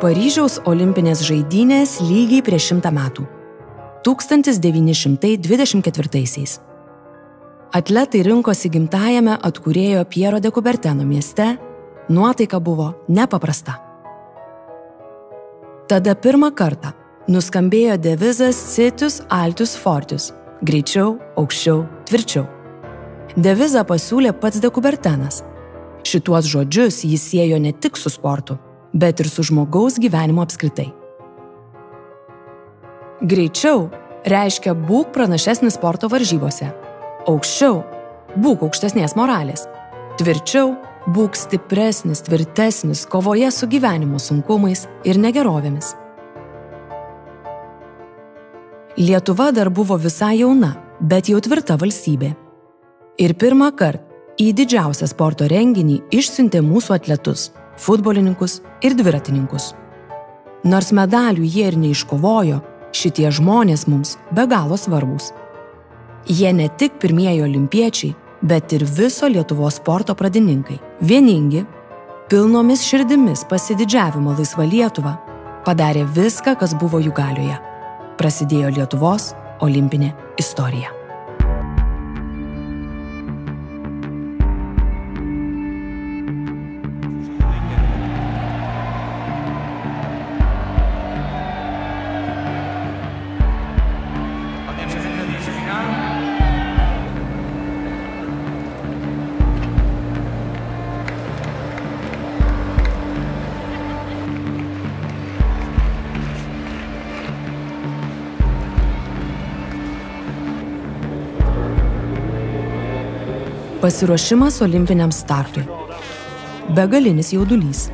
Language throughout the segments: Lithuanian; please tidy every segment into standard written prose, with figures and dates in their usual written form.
Paryžiaus olimpinės žaidynės lygiai prieš 100 metų. 1924. Atletai rinkosi gimtajame atkūrėjo Piero de Coubertino mieste, nuotaika buvo nepaprasta. Tada pirmą kartą nuskambėjo devizas Situs Altius Fortius – greičiau, aukščiau, tvirčiau. Devizą pasiūlė pats de Coubertinas. Šituos žodžius jis siejo ne tik su sportu, bet ir su žmogaus gyvenimu apskritai. Greičiau reiškia būk pranašesnis sporto varžybose. Aukščiau būk aukštesnės moralės. Tvirčiau būk stipresnis, tvirtesnis kovoje su gyvenimo sunkumais ir negerovėmis. Lietuva dar buvo visai jauna, bet jau tvirta valstybė. Ir pirmą kartą į didžiausią sporto renginį išsiuntė mūsų atletus, futbolininkus ir dviratininkus. Nors medalių jie ir neiškovojo, šitie žmonės mums be galo svarbūs. Jie ne tik pirmieji olimpiečiai, bet ir viso Lietuvos sporto pradininkai. Vieningi, pilnomis širdimis pasididžiavimo laisva Lietuva, padarė viską, kas buvo jų galioje. Prasidėjo Lietuvos olimpinė istorija. Pasiruošimas olimpiniam startui. Begalinis jaudulys.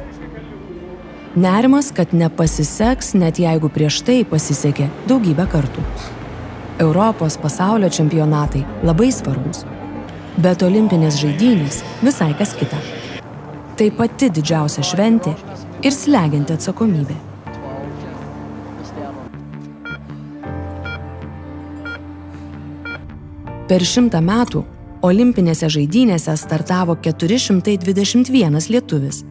Nerimas, kad nepasiseks, net jeigu prieš tai pasisekė daugybę kartų. Europos pasaulio čempionatai labai svarbus. Bet olimpinės žaidynės visai kas kita. Tai pati didžiausia šventė ir slegianti atsakomybė. Per 100 metų olimpinėse žaidynėse startavo 421 lietuvis.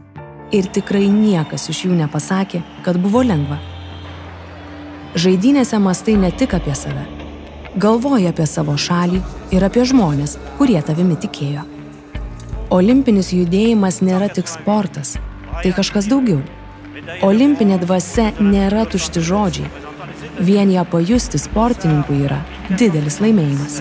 Ir tikrai niekas iš jų nepasakė, kad buvo lengva. Žaidynėse mąstai ne tik apie save. Galvoji apie savo šalį ir apie žmonės, kurie tavimi tikėjo. Olimpinis judėjimas nėra tik sportas, tai kažkas daugiau. Olimpinė dvasia nėra tušti žodžiai. Vien ją pajusti sportininkui yra didelis laimėjimas.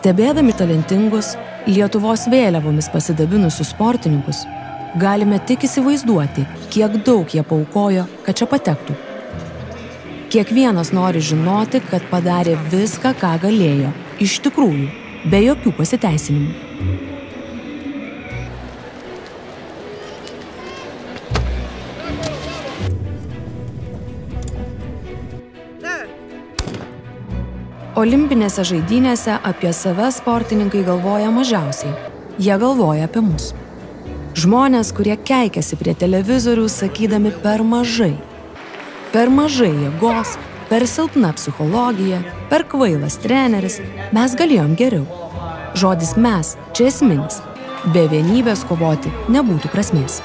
Stebėdami talentingus, Lietuvos vėliavomis pasidabinusius sportininkus, galime tik įsivaizduoti, kiek daug jie paaukojo, kad čia patektų. Kiekvienas nori žinoti, kad padarė viską, ką galėjo, iš tikrųjų, be jokių pasiteisinimų. Olimpinėse žaidynėse apie save sportininkai galvoja mažiausiai. Jie galvoja apie mus. Žmonės, kurie keikiasi prie televizorių, sakydami per mažai. Per mažai jėgos, per silpna psichologija, per kvailas treneris, mes galėjom geriau. Žodis mes čia esminis. Be vienybės kovoti nebūtų prasmės.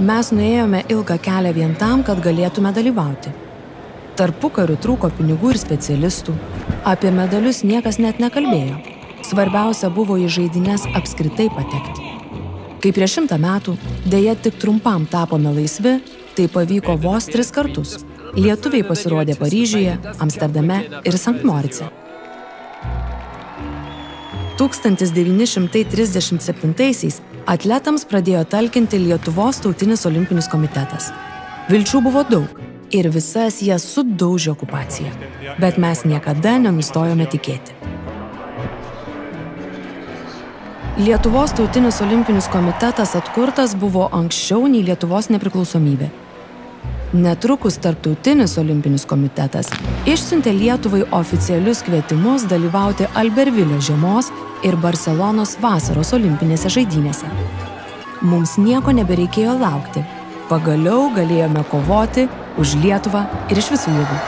Mes nuėjome ilgą kelią vien tam, kad galėtume dalyvauti. Tarpukariu trūko pinigų ir specialistų. Apie medalius niekas net nekalbėjo. Svarbiausia buvo į žaidynes apskritai patekti. Kai prieš 100 metų, deja tik trumpam tapome laisvi, tai pavyko vos 3 kartus. Lietuviai pasirodė Paryžiuje, Amsterdame ir Sankt Morice. 1937-aisiais atletams pradėjo talkinti Lietuvos tautinis olimpinis komitetas. Vilčių buvo daug ir visas jas sudaužė okupacija, bet mes niekada nenustojome tikėti. Lietuvos tautinis olimpinis komitetas atkurtas buvo anksčiau nei Lietuvos nepriklausomybė. Netrukus Tarptautinis olimpinis komitetas išsiuntė Lietuvai oficialius kvietimus dalyvauti Albervilio žiemos ir Barselonos vasaros olimpinėse žaidynėse. Mums nieko nebereikėjo laukti. Pagaliau galėjome kovoti už Lietuvą ir iš visų jėgų.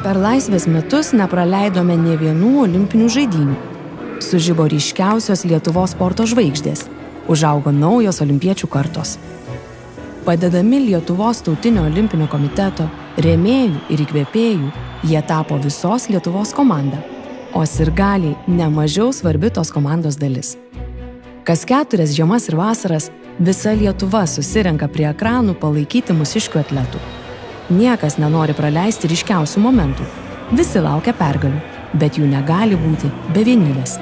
Per laisvės metus nepraleidome nė vienų olimpinių žaidynių. Sužibo ryškiausios Lietuvos sporto žvaigždės. Užaugo naujos olimpiečių kartos. Padedami Lietuvos tautinio olimpinio komiteto, rėmėjų ir įkvėpėjų, jie tapo visos Lietuvos komanda, o sirgaliai nemažiau svarbi tos komandos dalis. Kas 4 žiemas ir vasaras visa Lietuva susirenka prie ekranų palaikyti mūsiškių atletų. Niekas nenori praleisti ryškiausių momentų. Visi laukia pergalių, bet jų negali būti be vienybės.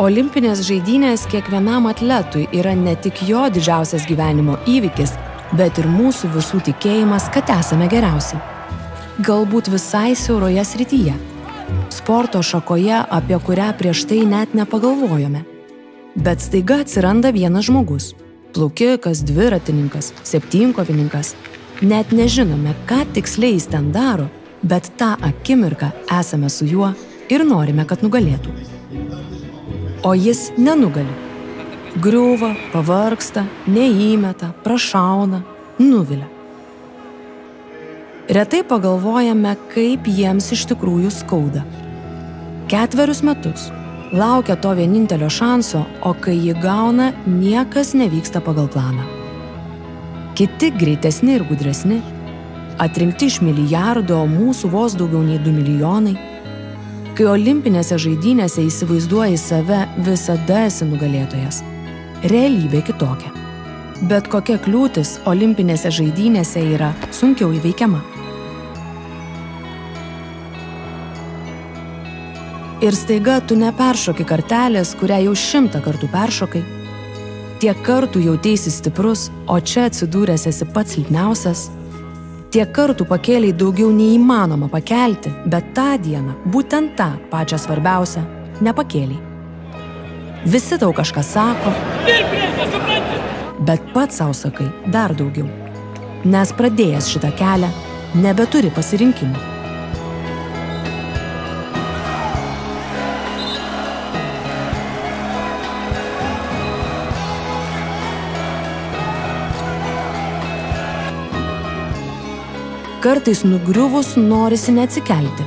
Olimpinės žaidynės kiekvienam atletui yra ne tik jo didžiausias gyvenimo įvykis, bet ir mūsų visų tikėjimas, kad esame geriausi. Galbūt visai siauroje srityje. Sporto šakoje, apie kurią prieš tai net nepagalvojome. Bet staiga atsiranda vienas žmogus. Plaukikas, dviratininkas, septynkovininkas. Net nežinome, ką tiksliai jis ten daro, bet tą akimirką esame su juo ir norime, kad nugalėtų. O jis nenugali. Griūva, pavargsta, neįmeta, prašauna, nuvilia. Retai pagalvojame, kaip jiems iš tikrųjų skauda. 4 metus. Laukia to vienintelio šanso, o kai jį gauna, niekas nevyksta pagal planą. Kiti greitesni ir gudresni, atrinkti iš milijardo, o mūsų vos daugiau nei 2 milijonai. Kai olimpinėse žaidynėse įsivaizduoji save, visada esi nugalėtojas. Realybė kitokia. Bet kokia kliūtis olimpinėse žaidynėse yra sunkiau įveikiama. Ir staiga tu neperšoki kartelės, kurią jau 100 kartų peršokai. Tiek kartų jauteisi stiprus, o čia atsidūręs esi pats silpniausias. Tiek kartų pakėlei daugiau neįmanoma pakelti, bet tą dieną, būtent tą pačią svarbiausią, nepakėlei. Visi tau kažką sako, bet pats sau sakai dar daugiau. Nes pradėjęs šitą kelią, nebeturi pasirinkimų. Kartais nugriuvus norisi neatsikelti.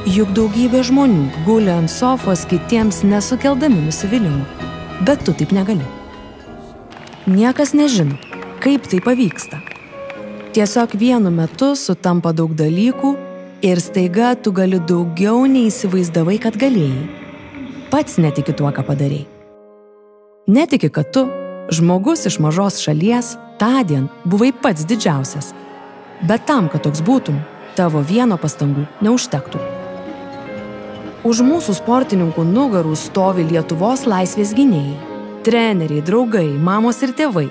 Juk daugybė žmonių guli ant sofos kitiems nesukeldami nusivylimų. Bet tu taip negali. Niekas nežino, kaip tai pavyksta. Tiesiog vienu metu sutampa daug dalykų ir staiga tu gali daugiau nei įsivaizdavai, kad galėjai. Pats netiki tuo, ką padarei. Netiki, kad tu, žmogus iš mažos šalies, tądien buvai pats didžiausias. Bet tam, kad toks būtum, tavo vieno pastangų neužtektų. Už mūsų sportininkų nugarų stovi Lietuvos laisvės gynėjai. Treneriai, draugai, mamos ir tėvai.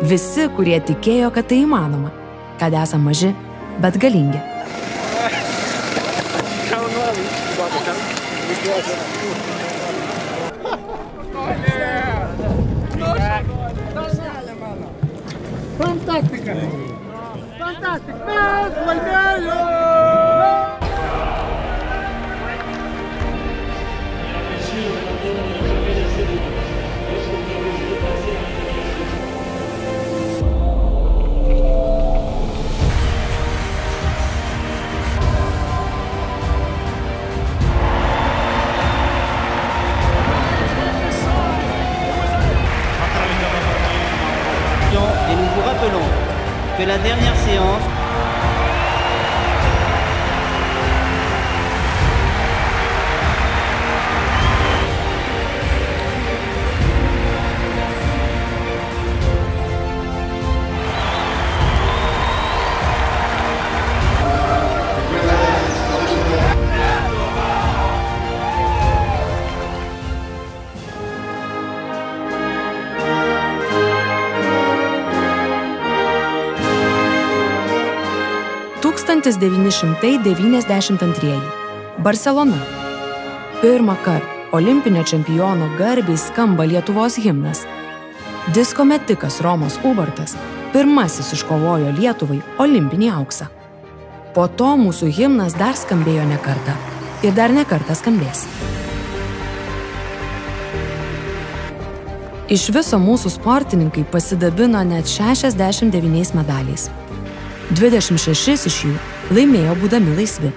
Visi, kurie tikėjo, kad tai įmanoma. Kad esam maži, bet galingi. Fantastica! Fantastic! Mes laimėjom! Et nous vous rappelons que la dernière séance 1992. Barselona. Pirmą kartą olimpinio čempiono garbiai skamba Lietuvos himnas. Disko metikas Romas Ubartas pirmasis iškovojo Lietuvai olimpinį auksą. Po to mūsų himnas dar skambėjo ne kartą ir dar ne kartą skambės. Iš viso mūsų sportininkai pasidabino net 69 medaliais. 26 iš jų laimėjo būdami laisvi.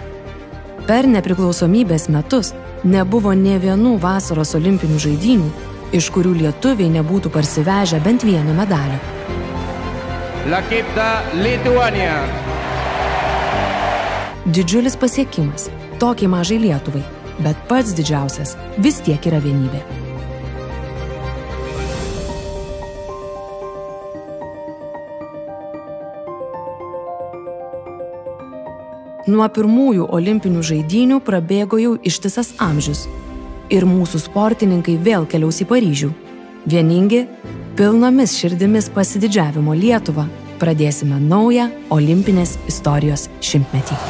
Per nepriklausomybės metus nebuvo nė vienų vasaros olimpinių žaidynių, iš kurių lietuviai nebūtų parsivežę bent vieno medalio. L'equip de Lituània. Didžiulis pasiekimas tokiai mažai Lietuvai, bet pats didžiausias vis tiek yra vienybė. Nuo pirmųjų olimpinių žaidynių prabėgo jau ištisas amžius ir mūsų sportininkai vėl keliaus į Paryžių. Vieningi, pilnomis širdimis pasididžiavimo Lietuvą pradėsime naują olimpinės istorijos šimtmetį.